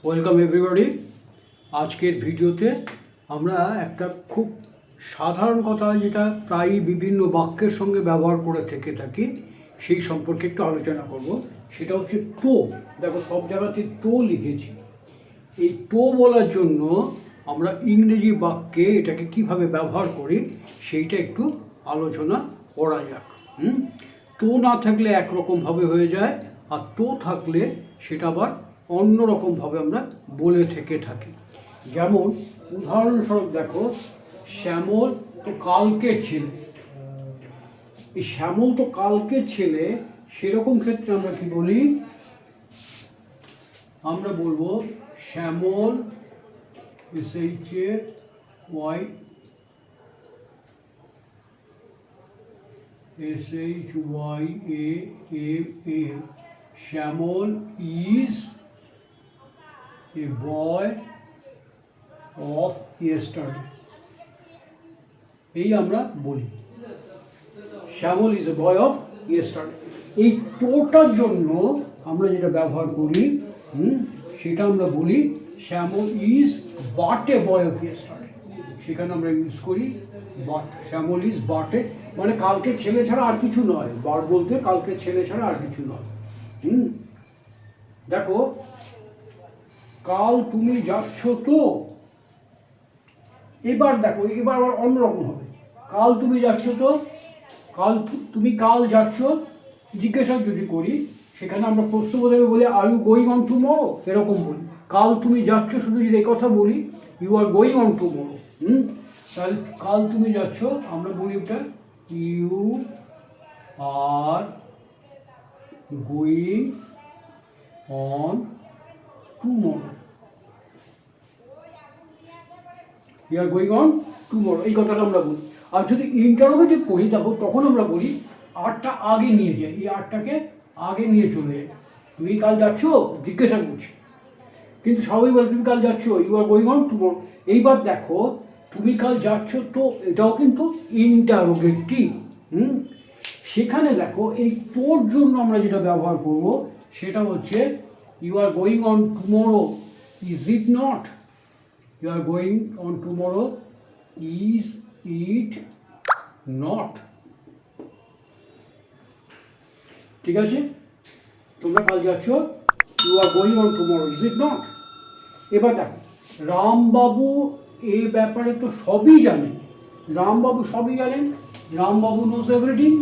Welcome everybody. আজকের ভিডিওতে আমরা একটা খুব সাধারণ কথা যেটা প্রায়ই বিভিন্ন বাক্যের সঙ্গে ব্যবহার করে থেকে থাকি সেই সম্পর্কে একটু আলোচনা করব। সেটা হচ্ছে তো। দেখো, সব জায়গাতে তো লিখেছি। এই তো বলার জন্য আমরা ইংরেজি বাক্যে এটাকে কিভাবে ব্যবহার করি সেইটা একটু আলোচনা করা যাক। তো না থাকলে একরকমভাবে হয়ে যায়, আর তো থাকলে সেটা আবার অন্য রকমভাবে আমরা বলে থেকে থাকি। যেমন উদাহরণস্বরূপ দেখো, শ্যামল তো কালকের ছেলে। এই শ্যামল তো কালকের ছেলে, সেরকম ক্ষেত্রে আমরা কি বলি? আমরা বলবো Shyamal SHAY Shyamal is a boy of yesterday. এই আমরা বলি Shyamal is a boy of yesterday. এই তোটার জন্য আমরা যেটা ব্যবহার করি সেটা আমরা বলি Shyamal is but a boy of yesterday. সেখানে আমরা ইউজ করি but. Shyamal is but a, মানে কালকে ছেলে ছাড়া আর কিছু নয়। বাট বলতে কালকে ছেলে ছাড়া আর কিছু নয়। দেখো, কাল তুমি যাচ্ছ তো। এবার দেখো, এবার আবার অন্যরকম হবে। কাল তুমি যাচ্ছ তো, তুমি কাল যাচ্ছ জিজ্ঞাসা যদি করি, সেখানে আমরা প্রশ্নবোধকে বলি are you going on tomorrow, এরকম বলি। কাল তুমি যাচ্ছ শুধু যদি এই কথা বলি, you are going on tomorrow, তাহলে কাল তুমি যাচ্ছ আমরা বলি ওটা you are going on tomorrow. You are going on tomorrow, এই কথাটা আমরা বলি। আর যদি ইন্টারোগেটিভ করি তখন আমরা বলি আরটা আগে নিয়ে যাই, এই আরটাকে আগে নিয়ে চলে যাই। তুমি কাল যাচ্ছ জিজ্ঞাসা করছি, কিন্তু সবাই বলে তুমি কাল যাচ্ছ, you are going on tomorrow. এইবার দেখো, তুমি কাল যাচ্ছ তো, এটাও কিন্তু ইন্টারোগেটিভ। সেখানে দেখো, এই তোর জন্য আমরা যেটা ব্যবহার করব সেটা হচ্ছে you are going on tomorrow, is it not? You are going on tomorrow, is it not? ঠিক আছে, তোমরা কাল যাচ্ছ, you are going on tomorrow, is it not? এবার দেখো, রামবাবু এ ব্যাপারে তো সবই জানেন। রামবাবু সবই জানেন, রামবাবু নোজ এভরিথিং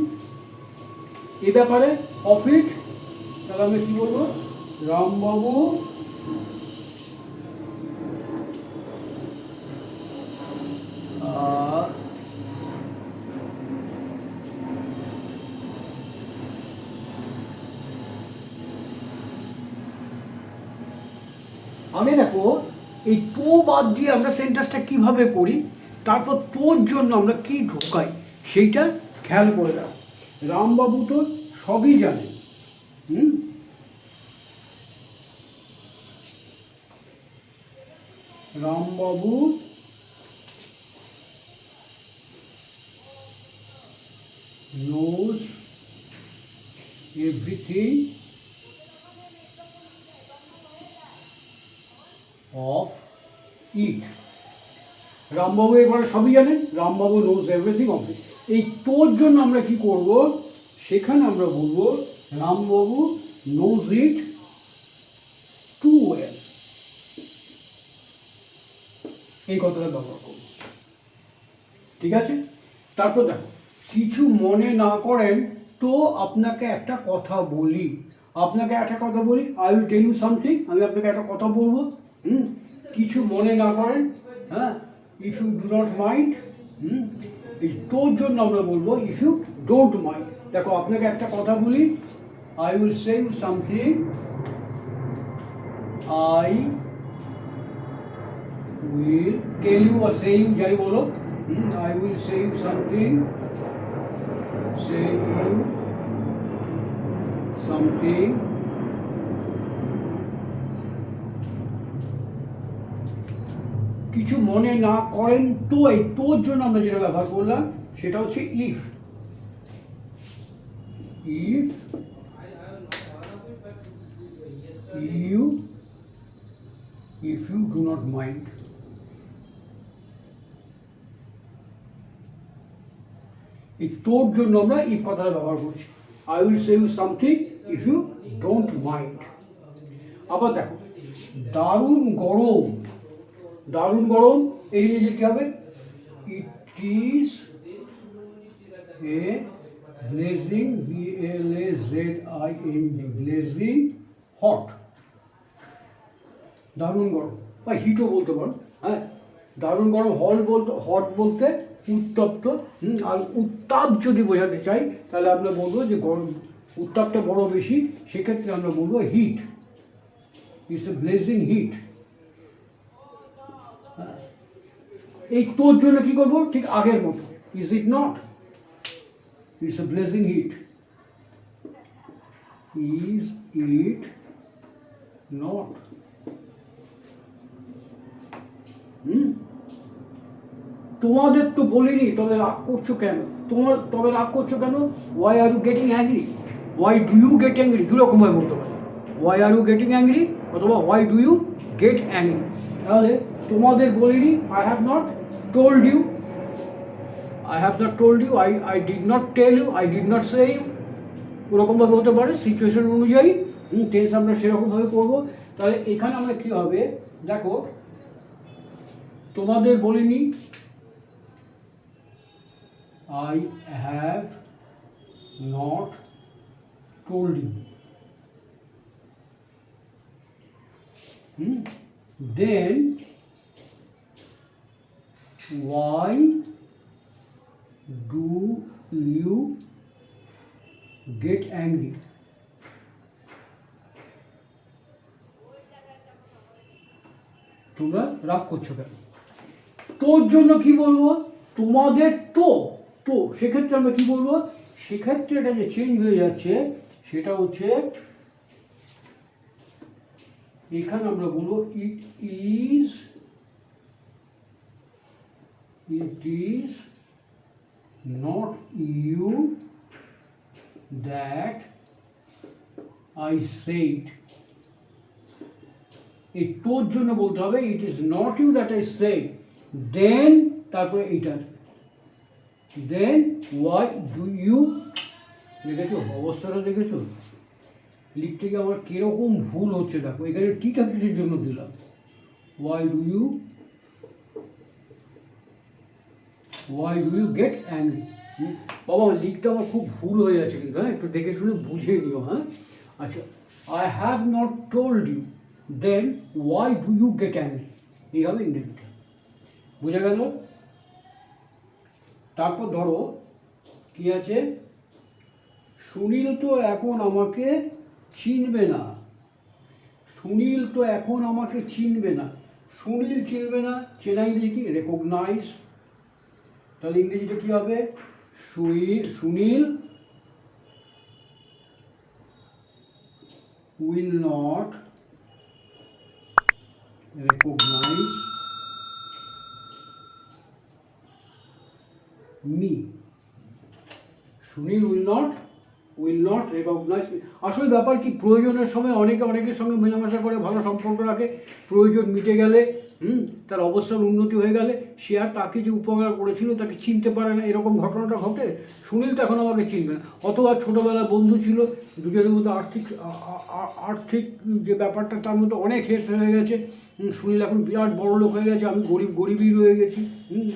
এ ব্যাপারে, অফ ইট। তাহলে আমি কী বলবো? রামবাবু আমি দেখো, এই তো বাদ দিয়ে আমরা সেন্টেন্সটা কিভাবে করি, তারপর তোর জন্য আমরা কি ঢোকাই সেইটা খেয়াল করে দাও। রামবাবু তো সবই জানে। রামবাবু knows everything of it. রামবাবু এবারে সবই জানেন, রামবাবু নোজ এভরিথিং অফ ইট। এই তোর জন্য আমরা কি করব, সেখানে আমরা বলবো রামবাবু নোজ ইট টু ওয়েল। এই কথাটা ব্যবহার করব, ঠিক আছে? তারপর দেখো, কিছু মনে না করেন তো আপনাকে একটা কথা বলি। I will tell you something, আমি আপনাকে একটা কথা বলবো। কিছু মনে না করেন, হ্যাঁ, if you do not mind. এই তোর জন্য আমরা বলবো ইফ ইউ ডোন্ট মাইন্ড। দেখো, আপনাকে একটা কথা বলি, I will say you something, I will tell you বা সে ইউ, যাই বলো, I will say you something, say you something, কিছু মনে না করেন তো। এই তোর জন্য আমরা যেটা ব্যবহার করলাম সেটা হচ্ছে if. If you if you do not mind. এই তোর জন্য আমরা ইফ কথাটা ব্যবহার করছি। I will say you something if you don't mind. আবার দেখো দারুণ গরম, দারুণ গরম এই ইংরেজি কী হবে? It is a blazing, BLAZING, blazing hot. দারুণ গরম বা হিটও বলতে পারো। হ্যাঁ, দারুণ গরম হট বলতে উত্তপ্ত। আর উত্তাপ যদি বোঝাতে চাই তাহলে আমরা বলবো যে গরম, উত্তাপটা বড় বেশি, সেক্ষেত্রে আমরা বলবো heat, it's a blazing heat. এই তোর জন্য কী করবো? ঠিক আগের মতো, is it not, it's a blazing heat, is it not. তোমাদের তো বলিনি, তবে রাগ করছো কেন? তবে রাগ করছো কেন? Why are you getting angry, why do you get angry, দুরকমভাবে বলতে পারো। Why are you getting angry অথবা why do you get angry. তাহলে তোমাদের বলিনি, I have not told you, I have not told you, I did not tell you, I did not say you, ওরকমভাবে হতে পারে সিচুয়েশন অনুযায়ী। Tense আমরা সেরকমভাবে করবো। তাহলে এখানে আমরা কী হবে দেখো, তোমাদের বলিনি, I have not told you. Then why do you get angry? তোমরা রাগ করছো কেন? তোর জন্য কি বলবো? তোমাদের তো, সেক্ষেত্রে আমরা কি বলবো? সেক্ষেত্রে এটা যে চেঞ্জ হয়ে যাচ্ছে সেটা হচ্ছে এখানে আমরা বলবো it is not you that I said. এই তোর জন্য বলতে হবে it is not you that I said, then তারপরে এইটা, দেন ওয়াই ডু ইউ, দেখেছো অবস্থাটা, দেখেছো লিখতে গিয়ে আমার কীরকম ভুল হচ্ছে দেখো। এখানে টিটা কিসের জন্য দিলাম? Why do you get angry. বাবা লিখতে আমার খুব ভুল হয়ে যাচ্ছে কিন্তু, হ্যাঁ একটু দেখে শুনে বুঝে নিও। হ্যাঁ আচ্ছা, I have not told you, then why do you get angry, এই হবে ইংরেজিটা। বোঝা গেল? তারপর ধরো কি আছে, সুনীল তো এখন আমাকে চিনবে না, সুনীল তো এখন আমাকে চিনবে না। সুনীল চিনবে না, চেনা ইংরেজি কি? রেকগনাইজ। তাহলে ইংরেজিটা কী হবে? Sunil will not recognise me. Sunil will not recognise me. আসলে ব্যাপার কি, প্রয়োজনের সময় অনেকের সঙ্গে মেলামেশা করে, ভালো সম্পর্ক রাখে, প্রয়োজন মিটে গেলে, তার অবস্থার উন্নতি হয়ে গেলে সে আর তাকে যে উপকার করেছিল তাকে চিনতে পারে না, এরকম ঘটনাটা ঘটে। সুনীল তো এখন আমাকে চিনবে না। অথবা ছোটোবেলার বন্ধু ছিল, দুজনের মধ্যে আর্থিক যে ব্যাপারটা তার মধ্যে অনেক হেরফের হয়ে গেছে। সুনীল এখন বিরাট বড় লোক হয়ে গেছে, আমি গরিবই রয়ে গেছি,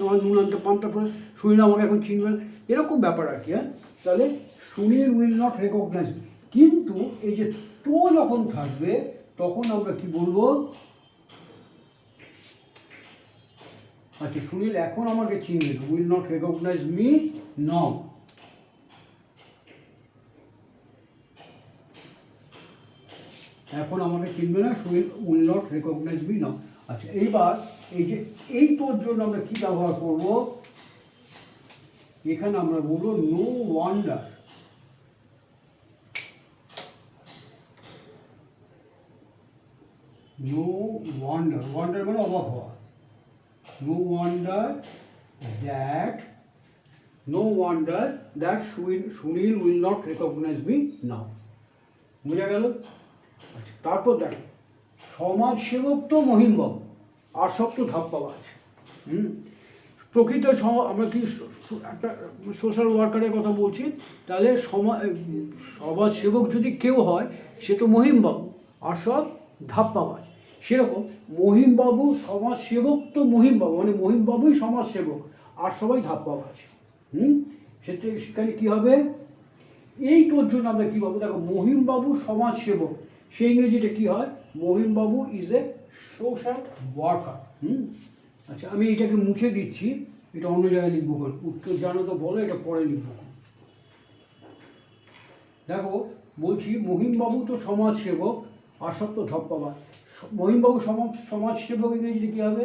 আমার নুন আনতে পান্তা করে, সুনীল আমাকে এখন চিনবে না, এরকম ব্যাপার আর কি। হ্যাঁ, তাহলে সুনীল উইল নট রেকগনাইজ। কিন্তু এই যে তো যখন থাকবে তখন আমরা কি বলবো? আচ্ছা, সুনীল এখন আমাকে চিনবে না, will not recognise me now. এখন আমাকে চিনবে না, Sunil will not recognise me now. আচ্ছা, এইবার এই যে এই তোর জন্য আমরা কি ব্যবহার করব? এখানে আমরা বলবো no wonder. No wonder, wonder মানে অবাক হওয়া। No wonder that Sunil will not recognize me now. বুঝা গেল? আচ্ছা, তারপর দেখো সমাজসেবক তো মহিমবাবু, আর সব তো ধাপ্পাবাজ। প্রকৃত আমরা কি একটা সোশ্যাল ওয়ার্কারের কথা বলছি, তাহলে সমাজসেবক যদি কেউ হয় সে তো মহিমবাবু, আর সব ধাপ্পাবাজ। সেরকম মহিমবাবু সমাজসেবক তো মহিমবাবু, মানে মহিমবাবুই সমাজসেবক, আর সবাই ধাপ্পাবাজ। সেখানে কী হবে, এই তোর জন্য আমরা কী বলবো, দেখো মহিমবাবু সমাজসেবক, সেই ইংরেজিটা কী হয়, মহিমবাবু ইজ এ সোশ্যাল ওয়ার্কার। আচ্ছা, আমি এটাকে মুছে দিচ্ছি, এটা অন্য জায়গায় লিখবো, উত্তর জানো তো বলো, এটা পরে লিখবো। দেখো বলছি মহিমবাবু তো সমাজসেবক, আর সব তো ধাপ্পাবাজ। মহিমবাবু সমাজসেবক ইংরেজিতে কী হবে,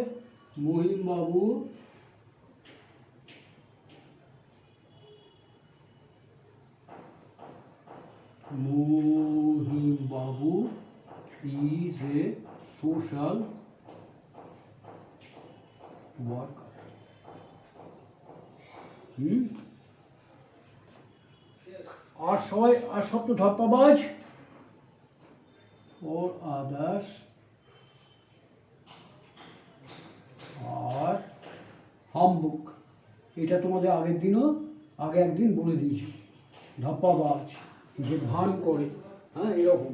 মহিমবাবু is a social worker. আর সব তো ধাপ্পাবাজ, or others are humbug। এটা তোমাদের আগে একদিন বলে দিয়েছি, ধাপ্পাবাজ যে ভান করে, হ্যাঁ এরকম।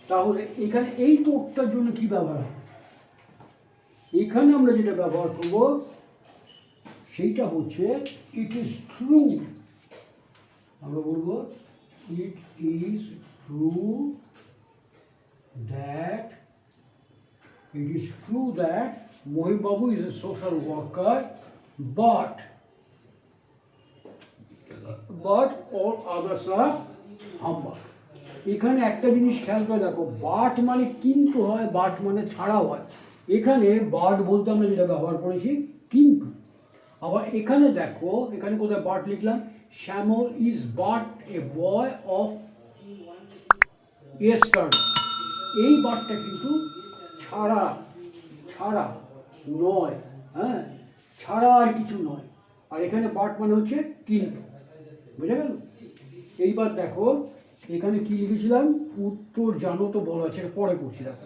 তাহলে এখানে এই তোরটার জন্য কি ব্যবহার হবে, এখানে আমরা যেটা ব্যবহার করব সেইটা হচ্ছে ইট ইজ ট্রু। আমরা বলবো it is true that Mahimbabu is a social worker, but all others are humbug. এখানে একটা জিনিস খেয়াল করে দেখো, বাট মানে কিন্তু হয়, বাট মানে ছাড়াও হয়। এখানে বাট বলতে আমরা যেটা ব্যবহার করেছি কিন্তু। আবার এখানে দেখো, এখানে কোথায় বাট লিখলাম, Shyamal is but a boy of yesterday. এই বাটটা কিন্তু ছাড়া নয়, হ্যাঁ ছাড়া আর কিছু নয়। আর এখানে বাট মানে হচ্ছে কিন্তু, বুঝা গেল? এইবার দেখো এখানে কি লিখেছিলাম, উত্তর জানো তো বলা আছে, পরে করছি। দেখো